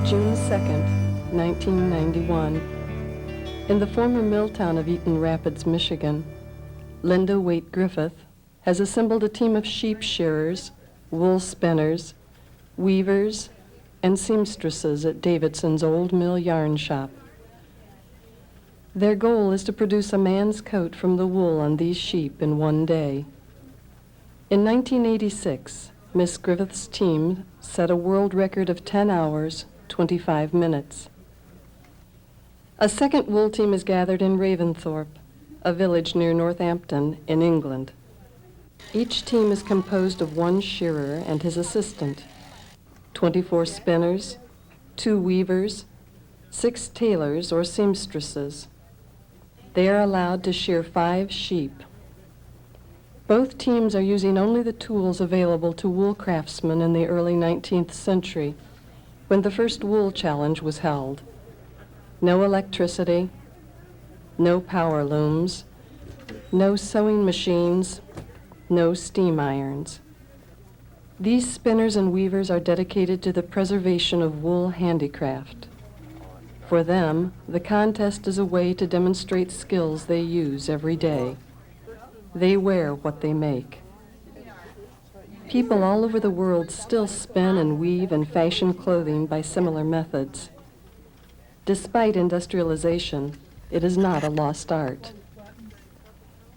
June 2nd, 1991. In the former mill town of Eaton Rapids, Michigan, Linda Waite Griffith has assembled a team of sheep shearers, wool spinners, weavers, and seamstresses at Davidson's old mill yarn shop. Their goal is to produce a man's coat from the wool on these sheep in one day. In 1986, Miss Griffith's team set a world record of 10 hours, 25 minutes. A second wool team is gathered in Ravensthorpe, a village near Northampton in England. Each team is composed of one shearer and his assistant, 24 spinners, 2 weavers, 6 tailors or seamstresses. They are allowed to shear 5 sheep. Both teams are using only the tools available to wool craftsmen in the early 19th century, when the first wool challenge was held. No electricity, no power looms, no sewing machines, no steam irons. These spinners and weavers are dedicated to the preservation of wool handicraft. For them, the contest is a way to demonstrate skills they use every day. They wear what they make. People all over the world still spin and weave and fashion clothing by similar methods. Despite industrialization, it is not a lost art.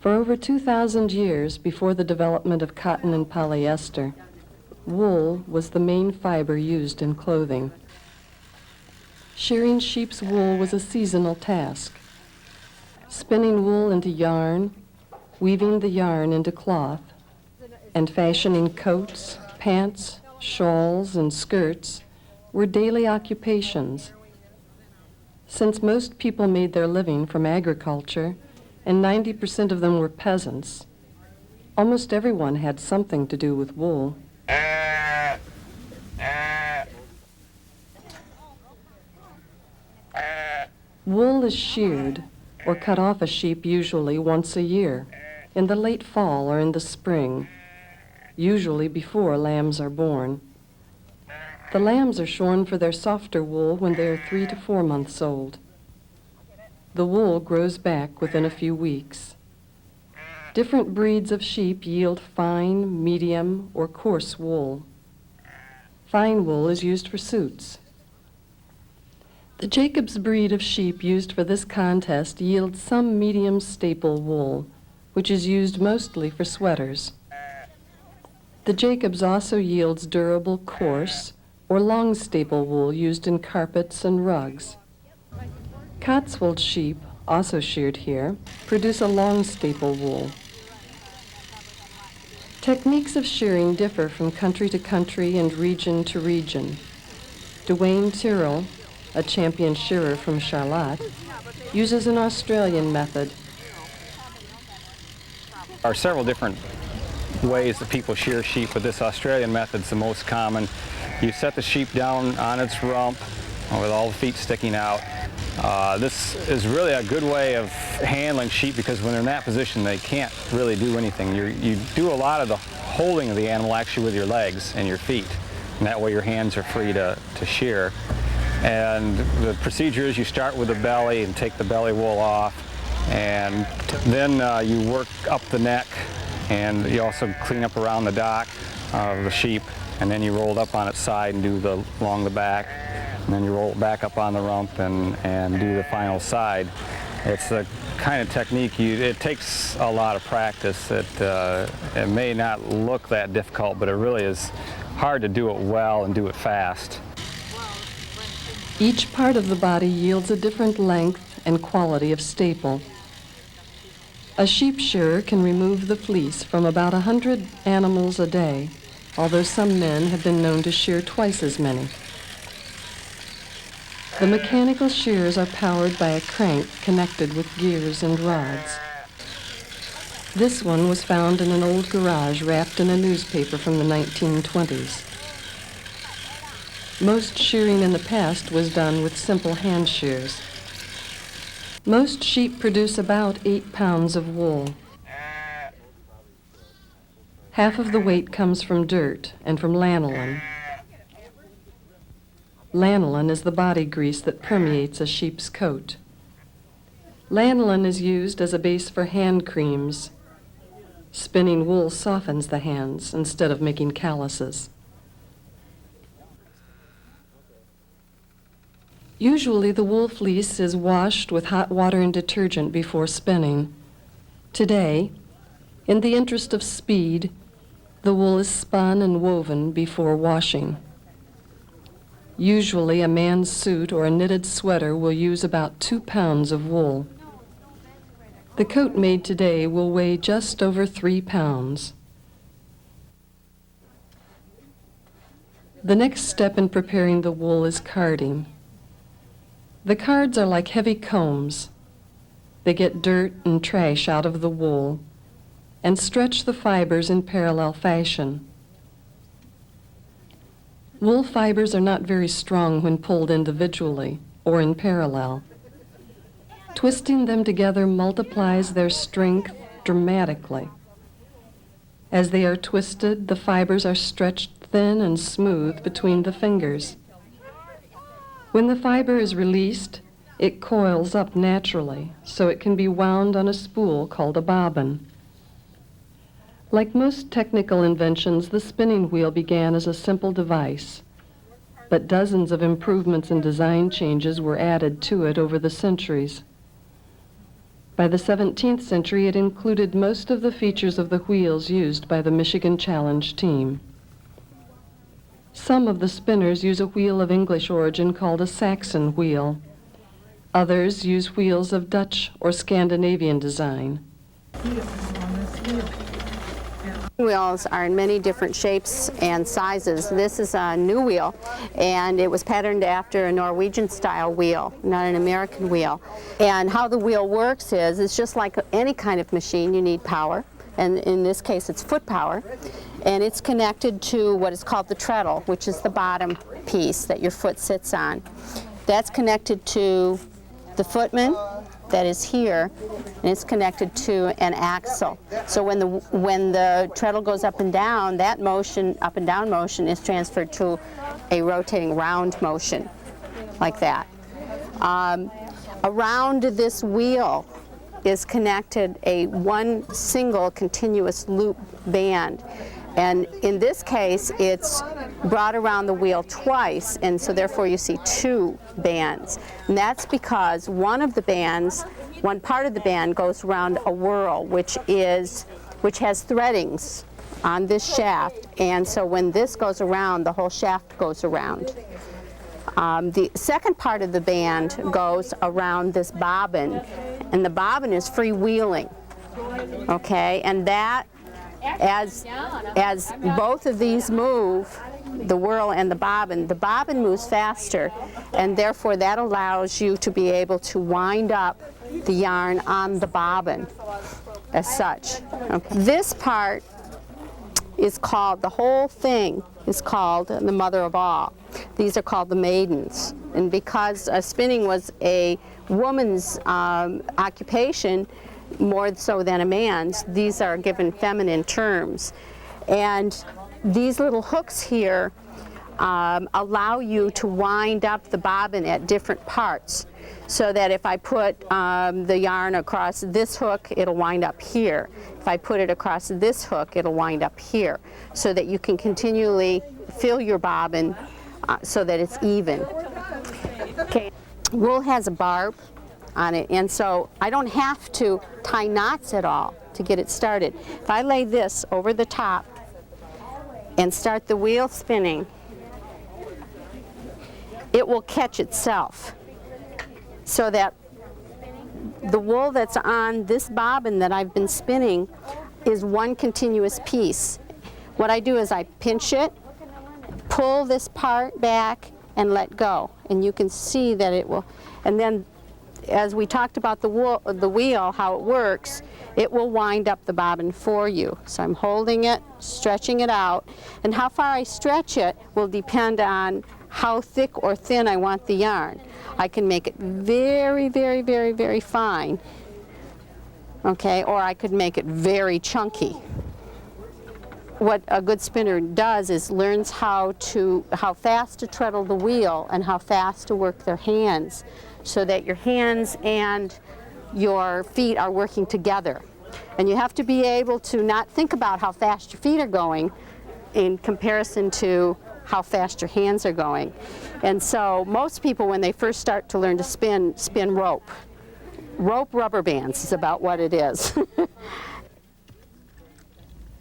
For over 2,000 years before the development of cotton and polyester, wool was the main fiber used in clothing. Shearing sheep's wool was a seasonal task. Spinning wool into yarn, weaving the yarn into cloth, and fashioning coats, pants, shawls, and skirts were daily occupations. Since most people made their living from agriculture, and 90% of them were peasants, almost everyone had something to do with wool. Wool is sheared or cut off a sheep usually once a year, in the late fall or in the spring, usually before lambs are born. The lambs are shorn for their softer wool when they are 3 to 4 months old. The wool grows back within a few weeks. Different breeds of sheep yield fine, medium, or coarse wool. Fine wool is used for suits. The Jacobs breed of sheep used for this contest yields some medium staple wool, which is used mostly for sweaters. The Jacobs also yields durable coarse or long staple wool used in carpets and rugs. Cotswold sheep, also sheared here, produce a long staple wool. Techniques of shearing differ from country to country and region to region. Dwayne Tyrrell, a champion shearer from Charlotte, uses an Australian method. There are several different ways that people shear sheep, but this Australian method is the most common. You set the sheep down on its rump with all the feet sticking out. This is really a good way of handling sheep because when they're in that position they can't really do anything. You do a lot of the holding of the animal actually with your legs and your feet, and that way your hands are free to shear. And the procedure is you start with the belly and take the belly wool off, and then you work up the neck, and you also clean up around the dock of the sheep, and then you roll it up on its side and do along the back, and then you roll it back up on the rump and do the final side. It's the kind of technique it takes a lot of practice. It may not look that difficult, but it really is hard to do it well and do it fast. Each part of the body yields a different length and quality of staple. A sheep shearer can remove the fleece from about 100 animals a day, although some men have been known to shear twice as many. The mechanical shears are powered by a crank connected with gears and rods. This one was found in an old garage wrapped in a newspaper from the 1920s. Most shearing in the past was done with simple hand shears. Most sheep produce about 8 pounds of wool. Half of the weight comes from dirt and from lanolin. Lanolin is the body grease that permeates a sheep's coat. Lanolin is used as a base for hand creams. Spinning wool softens the hands instead of making calluses. Usually the wool fleece is washed with hot water and detergent before spinning. Today, in the interest of speed, the wool is spun and woven before washing. Usually a man's suit or a knitted sweater will use about 2 pounds of wool. The coat made today will weigh just over 3 pounds. The next step in preparing the wool is carding. The cards are like heavy combs. They get dirt and trash out of the wool and stretch the fibers in parallel fashion. Wool fibers are not very strong when pulled individually or in parallel. Twisting them together multiplies their strength dramatically. As they are twisted, the fibers are stretched thin and smooth between the fingers. When the fiber is released, it coils up naturally, so it can be wound on a spool called a bobbin. Like most technical inventions, the spinning wheel began as a simple device, but dozens of improvements and design changes were added to it over the centuries. By the 17th century, it included most of the features of the wheels used by the Michigan Challenge team. Some of the spinners use a wheel of English origin called a Saxon wheel. Others use wheels of Dutch or Scandinavian design. Wheels are in many different shapes and sizes. This is a new wheel, and it was patterned after a Norwegian style wheel, not an American wheel. And how the wheel works is, it's just like any kind of machine. You need power, and in this case it's foot power, and it's connected to what is called the treadle, which is the bottom piece that your foot sits on. That's connected to the footman that is here, and it's connected to an axle. So when the treadle goes up and down, that motion, up and down motion, is transferred to a rotating round motion, like that. Around this wheel is connected one single continuous loop band. And in this case, it's brought around the wheel twice, and so therefore you see 2 bands. And that's because one part of the band goes around a whirl, which has threadings on this shaft, and so when this goes around, the whole shaft goes around. The second part of the band goes around this bobbin, and the bobbin is freewheeling, okay, and that as both of these move, the whirl and the bobbin moves faster, and therefore that allows you to be able to wind up the yarn on the bobbin as such. Okay. This part is called, the whole thing is called the mother of all. These are called the maidens, and because spinning was a woman's occupation, more so than a man's, these are given feminine terms. And these little hooks here allow you to wind up the bobbin at different parts, so that if I put the yarn across this hook, it'll wind up here. If I put it across this hook, it'll wind up here, so that you can continually fill your bobbin so that it's even. Okay. Wool has a barb on it, and so I don't have to tie knots at all to get it started. If I lay this over the top and start the wheel spinning, it will catch itself, so that the wool that's on this bobbin that I've been spinning is one continuous piece. What I do is I pinch it, pull this part back, and let go, and you can see that it will, and then as we talked about the wheel, how it works, it will wind up the bobbin for you. So I'm holding it, stretching it out, and how far I stretch it will depend on how thick or thin I want the yarn. I can make it very, very, very, very fine, okay, or I could make it very chunky. what a good spinner does is learns how fast to treadle the wheel and how fast to work their hands, so that your hands and your feet are working together. And you have to be able to not think about how fast your feet are going in comparison to how fast your hands are going. And so most people, when they first start to learn to spin rope. Rope rubber bands is about what it is.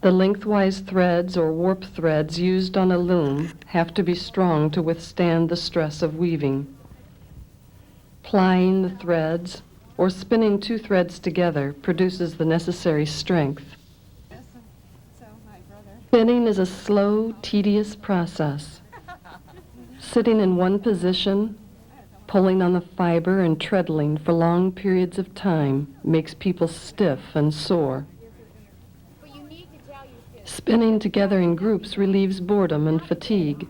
The lengthwise threads or warp threads used on a loom have to be strong to withstand the stress of weaving. Plying the threads or spinning two threads together produces the necessary strength. Spinning is a slow, tedious process. Sitting in one position, pulling on the fiber and treadling for long periods of time makes people stiff and sore. Spinning together in groups relieves boredom and fatigue.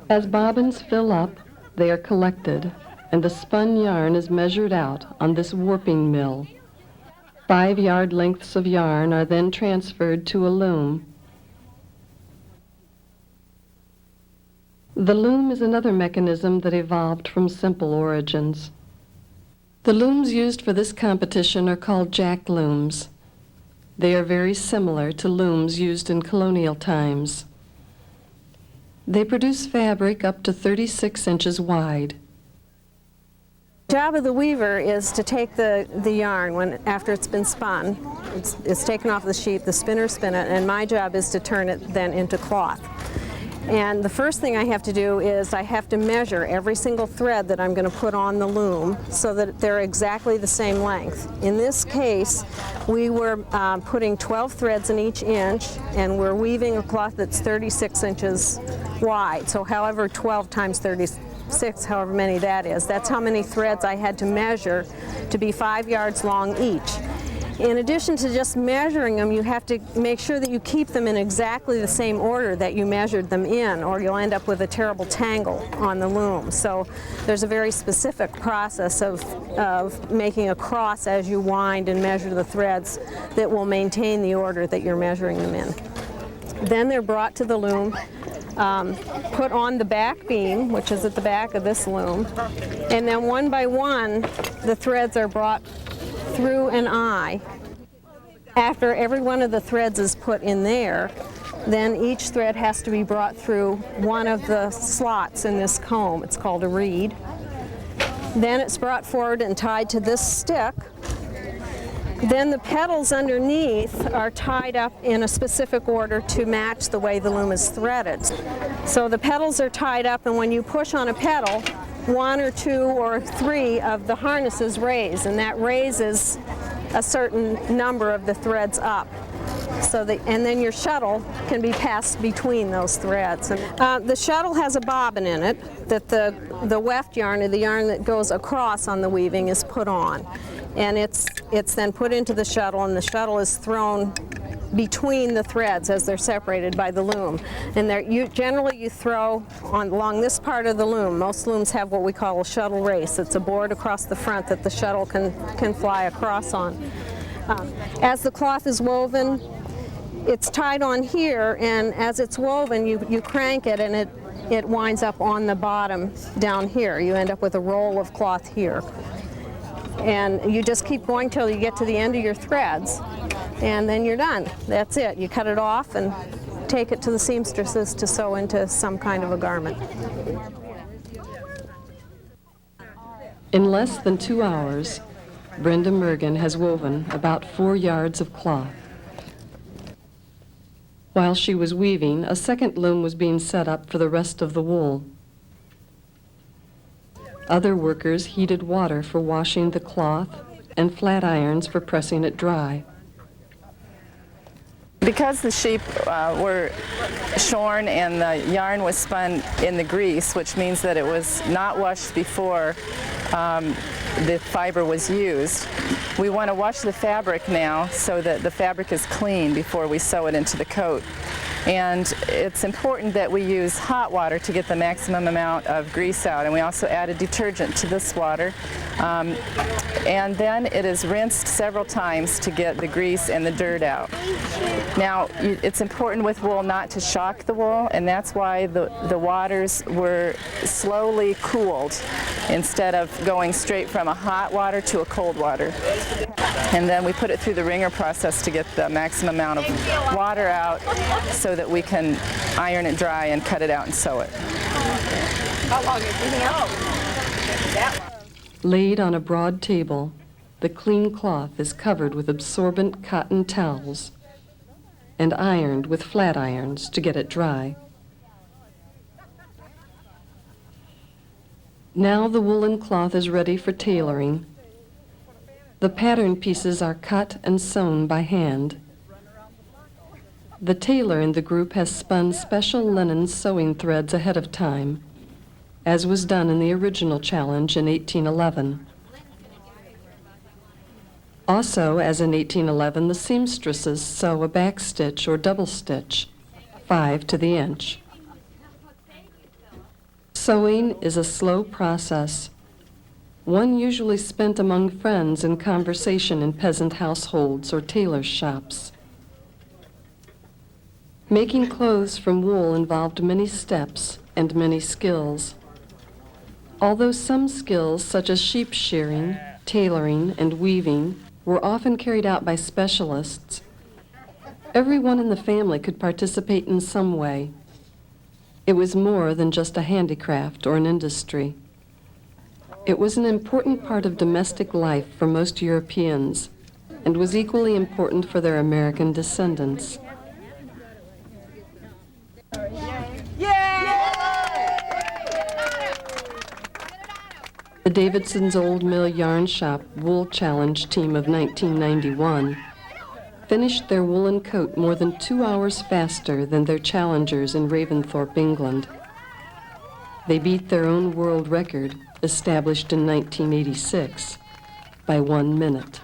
As bobbins fill up, they are collected, and the spun yarn is measured out on this warping mill. 5-yard lengths of yarn are then transferred to a loom. The loom is another mechanism that evolved from simple origins. The looms used for this competition are called jack looms. They are very similar to looms used in colonial times. They produce fabric up to 36 inches wide. The job of the weaver is to take the yarn after it's been spun. It's taken off the sheet, the spinners spin it, and my job is to turn it then into cloth. And the first thing I have to do is I have to measure every single thread that I'm going to put on the loom so that they're exactly the same length. In this case, we were putting 12 threads in each inch, and we're weaving a cloth that's 36 inches wide. So however 12 times 36, however many that is, that's how many threads I had to measure to be 5 yards long each. In addition to just measuring them, you have to make sure that you keep them in exactly the same order that you measured them in, or you'll end up with a terrible tangle on the loom. So there's a very specific process of making a cross as you wind and measure the threads that will maintain the order that you're measuring them in. Then they're brought to the loom, put on the back beam, which is at the back of this loom, and then one by one the threads are brought through an eye. After every one of the threads is put in there, then each thread has to be brought through one of the slots in this comb. It's called a reed. Then it's brought forward and tied to this stick. Then the petals underneath are tied up in a specific order to match the way the loom is threaded. So the petals are tied up, and when you push on a petal, 1 or 2 or 3 of the harnesses raise, and that raises a certain number of the threads up. And then your shuttle can be passed between those threads. The shuttle has a bobbin in it that the weft yarn, or the yarn that goes across on the weaving, is put on. And it's then put into the shuttle, and the shuttle is thrown between the threads as they're separated by the loom. And generally you throw along this part of the loom. Most looms have what we call a shuttle race. It's a board across the front that the shuttle can fly across on. As the cloth is woven, it's tied on here, and as it's woven, you crank it, and it winds up on the bottom down here. You end up with a roll of cloth here. And you just keep going till you get to the end of your threads, and then you're done. That's it. You cut it off and take it to the seamstresses to sew into some kind of a garment. In less than 2 hours, Brenda Mergen has woven about 4 yards of cloth. While she was weaving, a second loom was being set up for the rest of the wool. Other workers heated water for washing the cloth and flat irons for pressing it dry. Because the sheep were shorn and the yarn was spun in the grease, which means that it was not washed before the fiber was used, we want to wash the fabric now so that the fabric is clean before we sew it into the coat. And it's important that we use hot water to get the maximum amount of grease out. And we also added detergent to this water. And then it is rinsed several times to get the grease and the dirt out. Now, it's important with wool not to shock the wool, and that's why the waters were slowly cooled instead of going straight from a hot water to a cold water. And then we put it through the wringer process to get the maximum amount of water out so that we can iron it dry and cut it out and sew it. How long is it? Laid on a broad table, the clean cloth is covered with absorbent cotton towels and ironed with flat irons to get it dry. Now the woolen cloth is ready for tailoring. The pattern pieces are cut and sewn by hand. The tailor in the group has spun special linen sewing threads ahead of time, as was done in the original challenge in 1811. Also, as in 1811, the seamstresses sew a back stitch or double stitch, 5 to the inch. Sewing is a slow process, one usually spent among friends in conversation in peasant households or tailors' shops. Making clothes from wool involved many steps and many skills. Although some skills, such as sheep shearing, tailoring, and weaving, were often carried out by specialists, everyone in the family could participate in some way. It was more than just a handicraft or an industry. It was an important part of domestic life for most Europeans and was equally important for their American descendants. The Davidson's Old Mill Yarn Shop Wool Challenge team of 1991 finished their woolen coat more than 2 hours faster than their challengers in Ravensthorpe, England. They beat their own world record, established in 1986, by 1 minute.